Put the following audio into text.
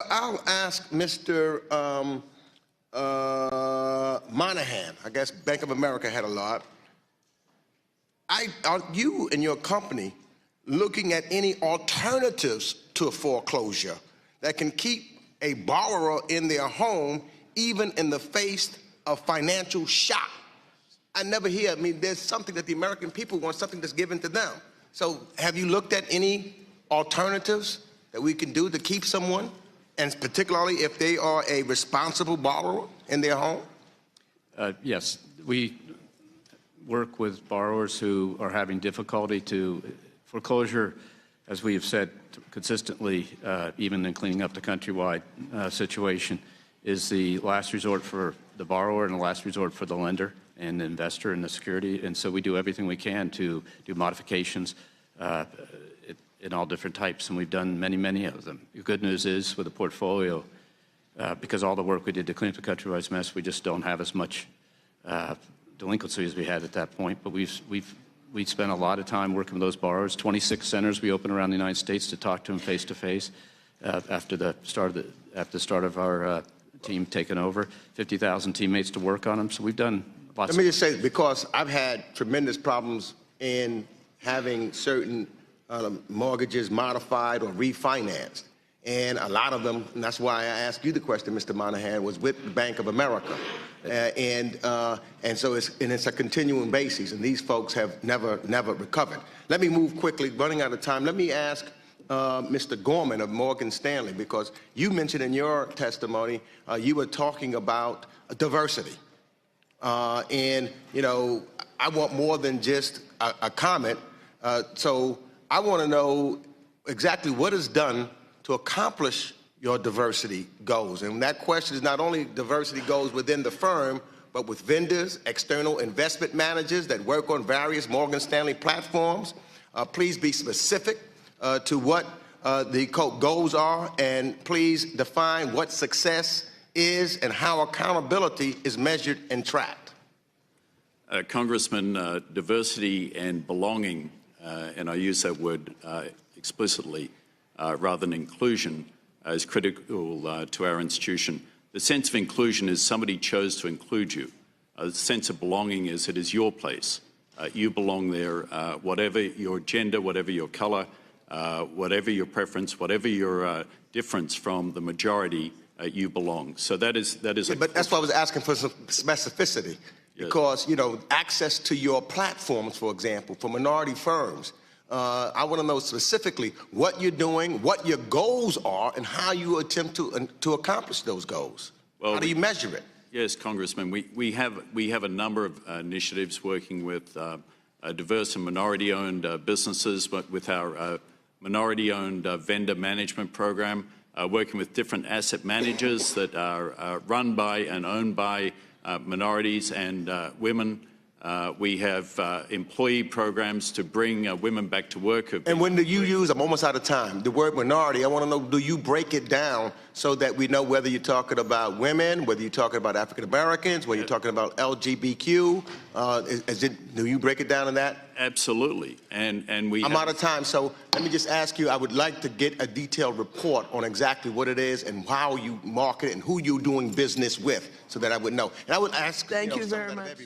I'll ask Mr. Moynihan. I guess Bank of America had a lot. Are you and your company looking at any alternatives to a foreclosure that can keep a borrower in their home even in the face of financial shock? I never hear, there's something that the American people want, something that's given to them. So have you looked at any alternatives that we can do to keep someone, and particularly if they are a responsible borrower in their home? Yes, we work with borrowers who are having difficulty to foreclosure, as we have said consistently, even in cleaning up the countrywide situation, is the last resort for the borrower and the last resort for the lender and the investor and the security. And so we do everything we can to do modifications in all different types, and we've done many, many of them. The good news is with the portfolio, because all the work we did to clean up the countrywide mess, we just don't have as much delinquency as we had at that point. But we've spent a lot of time working with those borrowers. 26 centers we opened around the United States to talk to them face to face after the start of our team taking over. 50,000 teammates to work on them. So we've done lots. Let me just say, because I've had tremendous problems in having certain mortgages modified or refinanced, and a lot of them, and that's why I asked you the question, Mr. Moynihan, was with the Bank of America, and so it's a continuing basis, and these folks have never recovered. Let me move quickly, running out of time. Let me ask Mr. Gorman of Morgan Stanley, because you mentioned in your testimony you were talking about diversity, and I want more than just a comment. So I want to know exactly what is done to accomplish your diversity goals. And that question is not only diversity goals within the firm, but with vendors, external investment managers that work on various Morgan Stanley platforms. Please be specific to what the goals are, and please define what success is and how accountability is measured and tracked. Congressman, diversity and belonging, and I use that word explicitly rather than inclusion, is critical to our institution. The sense of inclusion is somebody chose to include you. The sense of belonging is it is your place. You belong there, whatever your gender, whatever your color, whatever your preference, whatever your difference from the majority, you belong. So that is. Yeah, but that's why I was asking for some specificity. Yes. Because, access to your platforms, for example, for minority firms, I want to know specifically what you're doing, what your goals are, and how you attempt to accomplish those goals. Well, how do you measure it? Yes, Congressman, we have a number of initiatives working with diverse and minority-owned businesses, but with our minority-owned vendor management program, working with different asset managers that are run by and owned by minorities and women. We have employee programs to bring women back to work. And when do you use, I'm almost out of time, the word minority, I want to know, do you break it down so that we know whether you're talking about women, whether you're talking about African Americans, whether you're talking about LGBTQ? Do you break it down in that? Absolutely. And I'm out of time, so let me just ask you, I would like to get a detailed report on exactly what it is and how you market it and who you're doing business with so that I would know. And I would ask, Thank you very much.